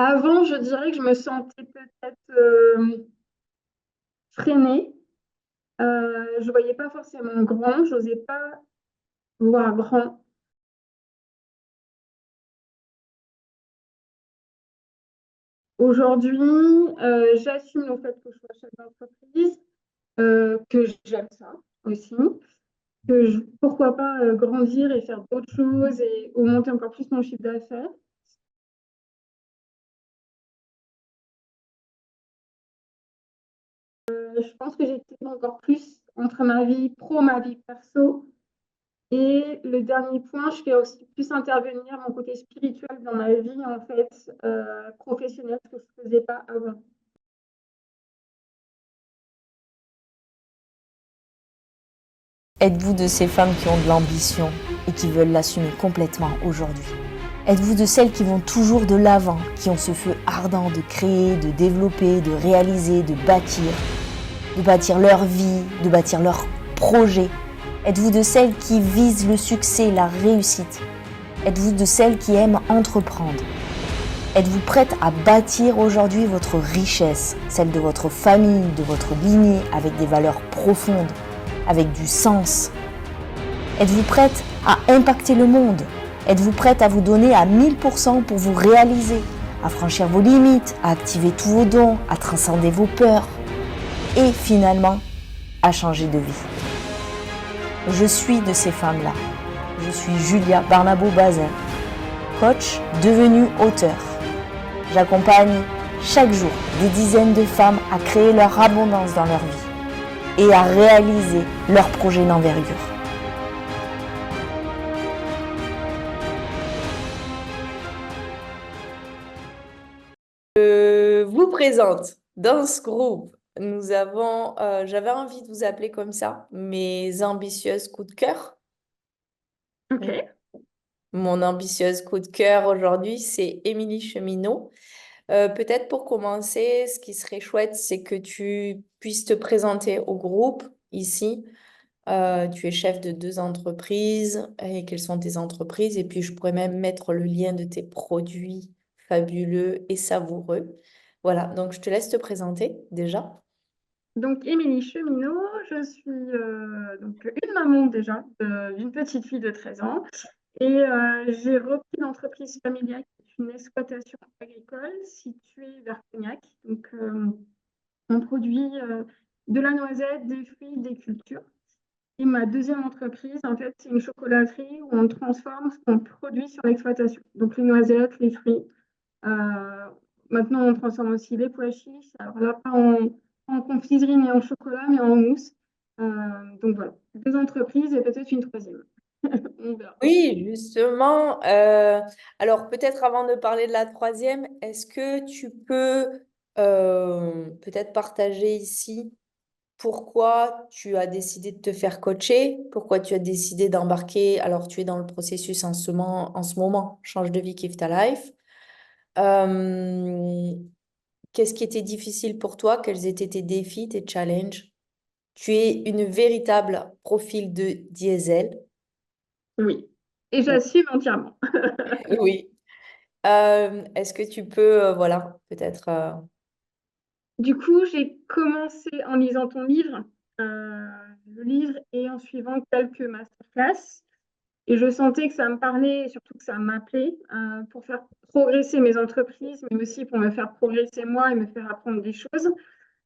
Avant, je dirais que je me sentais peut-être freinée. Je voyais pas forcément grand, j'osais pas voir grand. Aujourd'hui, j'assume le fait que je sois chef d'entreprise, que j'aime ça aussi, pourquoi pas grandir et faire d'autres choses et augmenter encore plus mon chiffre d'affaires. Je pense que j'étais encore plus entre ma vie pro, ma vie perso. Et le dernier point, je fais aussi plus intervenir mon côté spirituel dans ma vie en fait professionnelle, ce que je ne faisais pas avant. Êtes-vous de ces femmes qui ont de l'ambition et qui veulent l'assumer complètement aujourd'hui? Êtes-vous de celles qui vont toujours de l'avant, qui ont ce feu ardent de créer, de développer, de réaliser, de bâtir leur vie, de bâtir leur projet? Êtes-vous de celles qui visent le succès, la réussite? Êtes-vous de celles qui aiment entreprendre? Êtes-vous prête à bâtir aujourd'hui votre richesse, celle de votre famille, de votre lignée, avec des valeurs profondes, avec du sens? Êtes-vous prête à impacter le monde? Êtes-vous prête à vous donner à 1000% pour vous réaliser, à franchir vos limites, à activer tous vos dons, à transcender vos peurs et finalement à changer de vie? Je suis de ces femmes-là. Je suis Julia Barnabo-Bazin, coach devenue auteur. J'accompagne chaque jour des dizaines de femmes à créer leur abondance dans leur vie et à réaliser leurs projets d'envergure. Je vous présente dans ce groupe, j'avais envie de vous appeler comme ça, mes ambitieuses coups de cœur. Ok. Mon ambitieuse coup de cœur aujourd'hui, c'est Émilie Cheminot. Peut-être pour commencer, ce qui serait chouette, c'est que tu puisses te présenter au groupe ici. Tu es chef de 2 entreprises et quelles sont tes entreprises? Et puis, je pourrais même mettre le lien de tes produits fabuleux et savoureux. Voilà, donc je te laisse te présenter déjà. Donc, Émilie Cheminot, je suis donc une maman déjà d'une petite fille de 13 ans et j'ai repris l'entreprise familiale qui est une exploitation agricole située vers Cognac. Donc, on produit de la noisette, des fruits, des cultures. Et ma deuxième entreprise, en fait, c'est une chocolaterie où on transforme ce qu'on produit sur l'exploitation. Donc, les noisettes, les fruits. Euh, Maintenant, on transforme aussi les pois chiches. Alors là, pas en confiserie ni en chocolat, mais en mousse. Donc voilà, 2 entreprises et peut-être une troisième. On verra. Oui, justement. Alors, peut-être avant de parler de la troisième, est-ce que tu peux peut-être partager ici pourquoi tu as décidé de te faire coacher, pourquoi tu as décidé d'embarquer, alors tu es dans le processus en ce moment, Change de vie, Kiffe ta life. Euh, Qu'est-ce qui était difficile pour toi? Quels étaient tes défis, tes challenges? Tu es une véritable profil de diesel. Oui. Et j'assume entièrement. Oui. Est-ce que tu peux, voilà, peut-être. Du coup, j'ai commencé en lisant ton livre, euh, le livre, et en suivant quelques masterclass. Et je sentais que ça me parlait et surtout que ça m'appelait pour faire progresser mes entreprises, mais aussi pour me faire progresser moi et me faire apprendre des choses.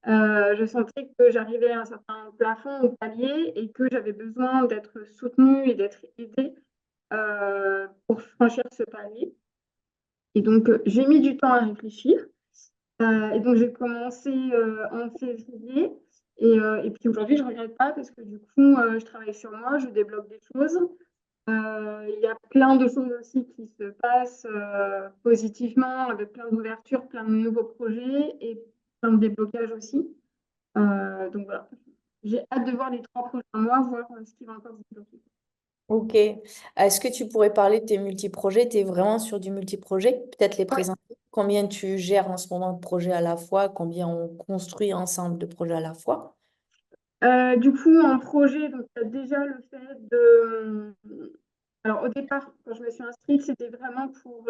Je sentais que j'arrivais à un certain plafond ou palier et que j'avais besoin d'être soutenue et d'être aidée pour franchir ce palier. Et donc, j'ai mis du temps à réfléchir. Et donc, j'ai commencé en février. Et puis aujourd'hui, je ne regrette pas parce que du coup, je travaille sur moi, je débloque des choses. Il y a plein de choses aussi qui se passent positivement, avec plein d'ouvertures, plein de nouveaux projets et plein de déblocages aussi. Donc voilà, j'ai hâte de voir les 3 prochains mois, voir ce qui va encore se débloquer. Ok. Est-ce que tu pourrais parler de tes multi-projets? Tu es vraiment sur du multi-projet? Peut-être les Ouais. présenter. Combien tu gères en ce moment de projets à la fois? Combien on construit ensemble de projets à la fois? Du coup, en projet, donc il y a déjà le fait de. Alors au départ, quand je me suis inscrite, c'était vraiment pour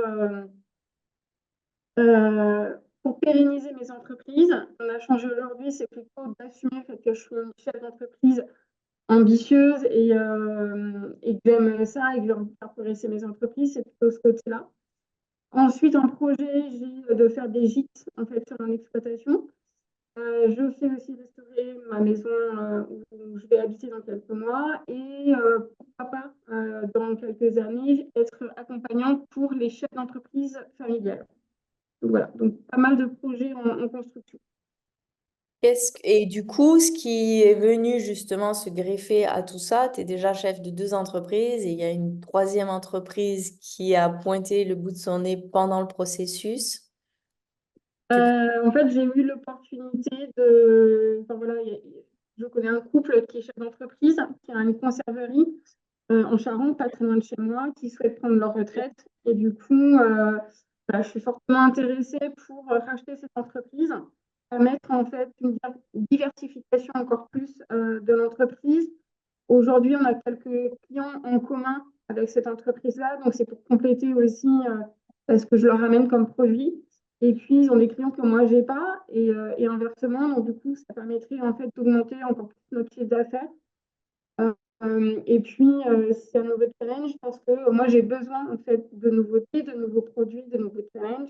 Pour pérenniser mes entreprises, on a changé aujourd'hui, c'est plutôt d'assumer le fait que je suis une chef d'entreprise ambitieuse et que j'aime ça et que j'ai envie de faire progresser mes entreprises, c'est plutôt ce côté-là. Ensuite, en projet, j'ai de faire des gîtes en fait, sur mon exploitation. Je fais aussi restaurer ma maison où je vais habiter dans quelques mois et pourquoi pas, dans quelques années, être accompagnante pour les chefs d'entreprise familiales. Donc voilà, donc pas mal de projets en construction. Et du coup, ce qui est venu justement se greffer à tout ça, tu es déjà chef de deux entreprises et il y a une troisième entreprise qui a pointé le bout de son nez pendant le processus. Tu... En fait, j'ai eu l'opportunité de. Enfin, voilà, je connais un couple qui est chef d'entreprise, qui a une conserverie en Charente, pas très loin de chez moi, qui souhaite prendre leur retraite. Et du coup, je suis fortement intéressée pour racheter cette entreprise, permettre en fait une diversification encore plus de l'entreprise. Aujourd'hui, on a quelques clients en commun avec cette entreprise-là, donc c'est pour compléter aussi ce que je leur amène comme produit. Et puis, ils ont des clients que moi, je n'ai pas, et inversement. Donc, du coup, ça permettrait en fait d'augmenter encore plus notre chiffre d'affaires. Et puis, c'est un nouveau challenge parce que moi, j'ai besoin en fait de nouveautés, de nouveaux produits, de nouveaux challenges,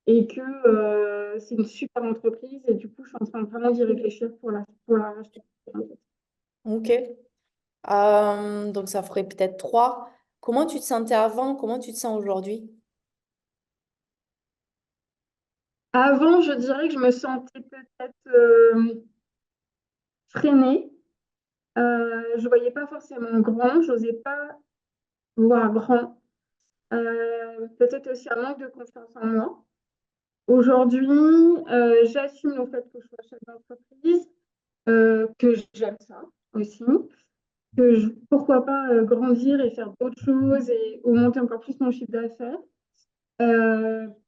et que c'est une super entreprise. Et du coup, je suis en train vraiment d'y réfléchir pour la racheter. Ok. Donc ça ferait peut-être trois. Comment tu te sentais avant? Comment tu te sens aujourd'hui? Avant, je dirais que je me sentais peut-être freinée. Je ne voyais pas forcément grand, je n'osais pas voir grand. Peut-être aussi un manque de confiance en moi. Aujourd'hui, j'assume le fait que je sois chef d'entreprise, que j'aime ça aussi, pourquoi pas grandir et faire d'autres choses et augmenter encore plus mon chiffre d'affaires,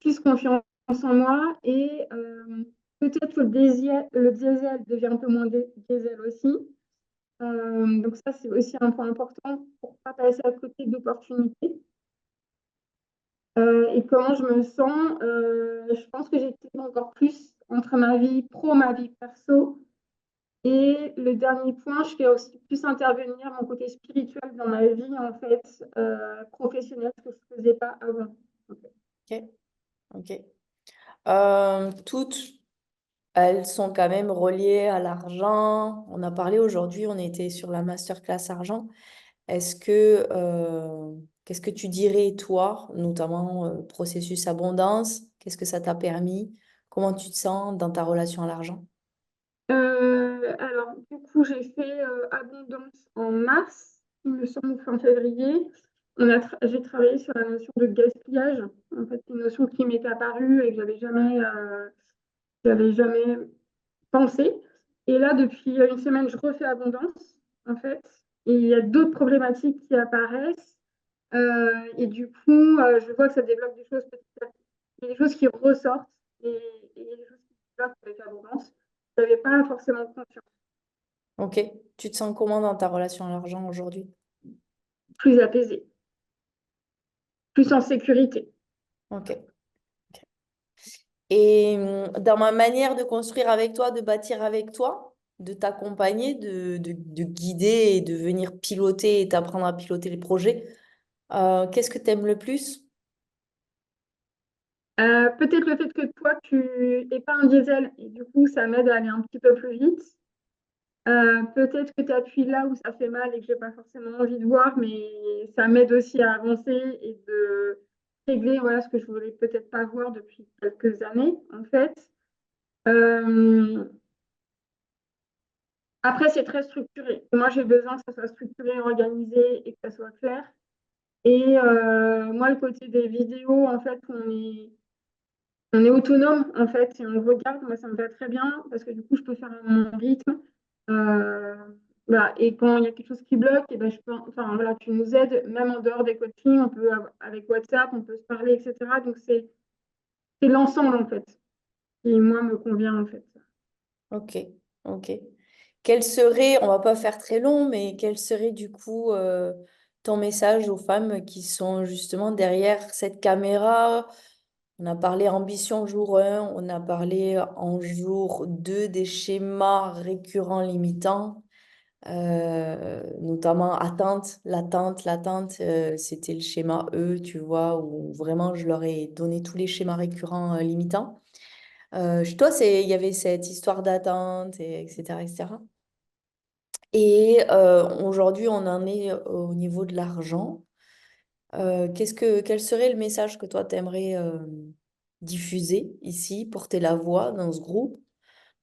plus confiance en moi et peut-être que le diesel devient un peu moins diesel aussi. Donc ça, c'est aussi un point important pour ne pas passer à côté d'opportunités. Et comment je me sens, je pense que j'étais encore plus entre ma vie pro, ma vie perso. Et le dernier point, je fais aussi plus intervenir mon côté spirituel dans ma vie, en fait, professionnelle, ce que je ne faisais pas avant. Ok. Ok. Toutes, elles sont quand même reliées à l'argent. On a parlé aujourd'hui, on était sur la masterclass argent. Qu'est-ce que tu dirais, toi, notamment processus abondance? Qu'est-ce que ça t'a permis? Comment tu te sens dans ta relation à l'argent? Alors, du coup, j'ai fait Abondance en mars, il me semble, fin février. J'ai travaillé sur la notion de gaspillage. En fait, c'est une notion qui m'est apparue et que j'avais jamais pensé. Et là, depuis une semaine, je refais Abondance, en fait. Et il y a d'autres problématiques qui apparaissent. Et du coup, je vois que ça débloque des choses petit à petit. Il y a des choses qui ressortent et il y a des choses qui se débloquent avec Abondance. Je n'avais pas forcément conscience. Ok. Tu te sens comment dans ta relation à l'argent aujourd'hui? Plus apaisée, plus en sécurité. Ok. Ok. Et dans ma manière de construire avec toi, de bâtir avec toi, de t'accompagner, de guider et de venir piloter et t'apprendre à piloter les projets, qu'est-ce que tu aimes le plus? Peut-être le fait que toi, tu n'es pas un diesel et du coup, ça m'aide à aller un petit peu plus vite. Peut-être que tu appuies là où ça fait mal et que je n'ai pas forcément envie de voir, mais ça m'aide aussi à avancer et de régler voilà, ce que je ne voulais peut-être pas voir depuis quelques années, en fait. Euh, Après, c'est très structuré. Moi, j'ai besoin que ça soit structuré, organisé et que ça soit clair. Et moi, le côté des vidéos, en fait, on est autonome, en fait, et on regarde. Moi, ça me va très bien parce que du coup, je peux faire à mon rythme. Euh, voilà. Et quand il y a quelque chose qui bloque, et ben, enfin, voilà, tu nous aides, même en dehors des coachings, on peut, avec WhatsApp, on peut se parler, etc. Donc, c'est l'ensemble, en fait, qui, moi, me convient, en fait. Ok, ok. Quel serait, on va pas faire très long, mais quel serait du coup ton message aux femmes qui sont justement derrière cette caméra On a parlé ambition jour 1, on a parlé en jour 2 des schémas récurrents limitants, notamment l'attente, c'était le schéma E, tu vois, où vraiment je leur ai donné tous les schémas récurrents limitants. Chez toi, il y avait cette histoire d'attente, etc., etc. Et aujourd'hui, on en est au niveau de l'argent. Quel serait le message que toi, t'aimerais diffuser ici, porter la voix dans ce groupe?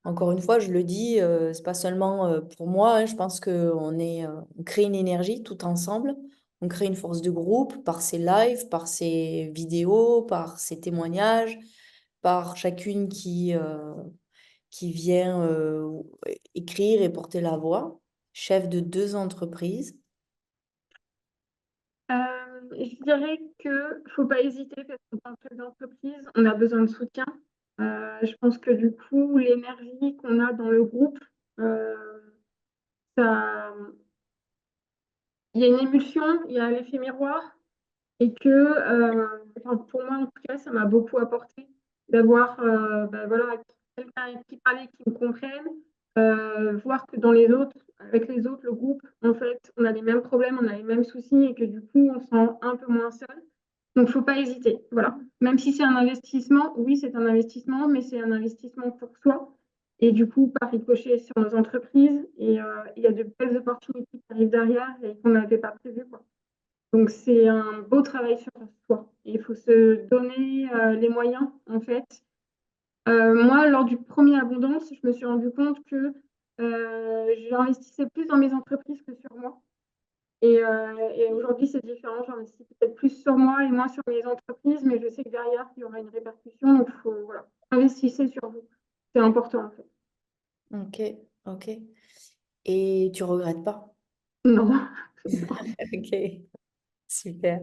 Encore une fois, je le dis, c'est pas seulement pour moi, hein, je pense on crée une énergie tout ensemble. On crée une force de groupe par ces lives, par ces vidéos, par ces témoignages, par chacune qui vient écrire et porter la voix, chef de 2 entreprises. Je dirais que faut pas hésiter parce qu'en tant que chef d'entreprise, on a besoin de soutien. Je pense que du coup, l'énergie qu'on a dans le groupe, euh, ça, il y a une émulsion, il y a l'effet miroir et que, enfin, pour moi en tout cas, ça m'a beaucoup apporté d'avoir voilà, quelqu'un avec qui parler, qui me comprenne, voir que dans les autres, avec les autres, le groupe, en fait, on a les mêmes problèmes, on a les mêmes soucis et que du coup, on se sent un peu moins seul. Donc, il ne faut pas hésiter. Voilà. Même si c'est un investissement, oui, c'est un investissement, mais c'est un investissement pour soi. Et du coup, par ricochet sur nos entreprises. Et il y a de belles opportunités qui arrivent derrière et qu'on n'avait pas prévues, quoi. Donc, c'est un beau travail sur soi. Et il faut se donner les moyens, en fait. Moi, lors du premier Abondance, je me suis rendu compte que j'investissais plus dans mes entreprises que sur moi. Et aujourd'hui, c'est différent. J'investis peut-être plus sur moi et moins sur mes entreprises, mais je sais que derrière, il y aura une répercussion. Donc, il faut, voilà, investissez sur vous. C'est important, en fait. Ok, ok. Et tu regrettes pas? Non. Ok, super.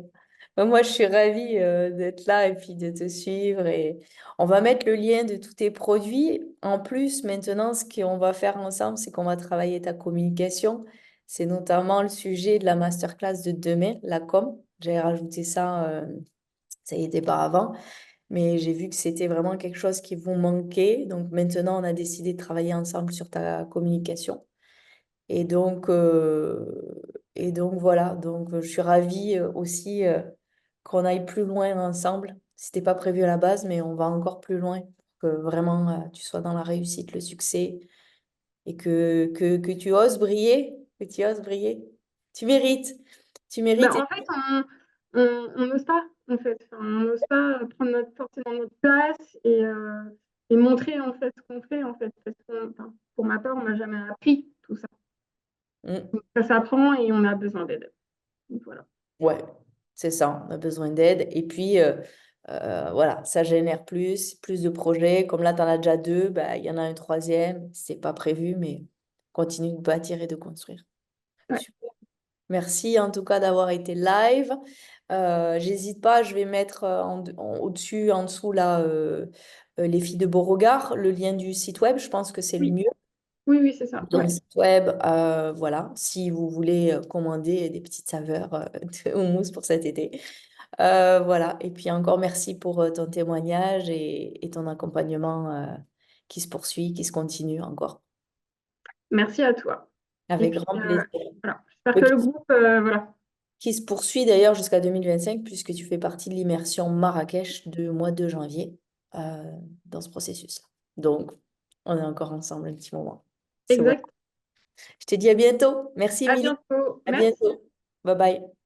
Moi, je suis ravie d'être là et puis de te suivre. Et on va mettre le lien de tous tes produits. En plus, maintenant, ce qu'on va faire ensemble, c'est qu'on va travailler ta communication. C'est notamment le sujet de la masterclass de demain, la com. J'ai rajouté ça, ça y était pas avant, mais j'ai vu que c'était vraiment quelque chose qui vous manquait. Donc maintenant, on a décidé de travailler ensemble sur ta communication. Et donc, voilà, je suis ravie aussi qu'on aille plus loin ensemble. C'était pas prévu à la base, mais on va encore plus loin pour que vraiment tu sois dans la réussite, le succès et que tu oses briller, que tu oses briller. Tu mérites, tu Ben, mérites. en fait, on n'ose pas, en fait. Enfin, on n'ose pas prendre notre forcément notre place et montrer, en fait, ce qu'on fait, en fait. Parce que, enfin, pour ma part, on m'a jamais appris tout ça. Mm. Donc, ça s'apprend et on a besoin d'aide. Donc, voilà. Ouais, c'est ça, on a besoin d'aide. Et puis, voilà, ça génère plus de projets. Comme là, tu en as déjà 2, bah, il y en a un troisième. C'est pas prévu, mais continue de bâtir et de construire. Ouais. Super. Merci en tout cas d'avoir été live. J'hésite pas, je vais mettre au-dessus, en dessous, là, les filles de Beauregard, le lien du site web. Je pense que c'est le Oui, mieux. oui, oui, c'est ça. Lien Ouais. site web, voilà, si vous voulez commander des petites saveurs de houmous pour cet été. Voilà, et puis encore merci pour ton témoignage et ton accompagnement qui se poursuit, qui se continue encore. Merci à toi. Et Avec puis, grand plaisir. voilà. J'espère Et que qui le groupe, voilà. qui se poursuit d'ailleurs jusqu'à 2025 puisque tu fais partie de l'immersion Marrakech du mois de janvier dans ce processus-là. Donc, on est encore ensemble un petit moment. C'est bon. Exact. Je te dis à bientôt. Merci, À Émilie. bientôt. À Merci. bientôt. Bye bye.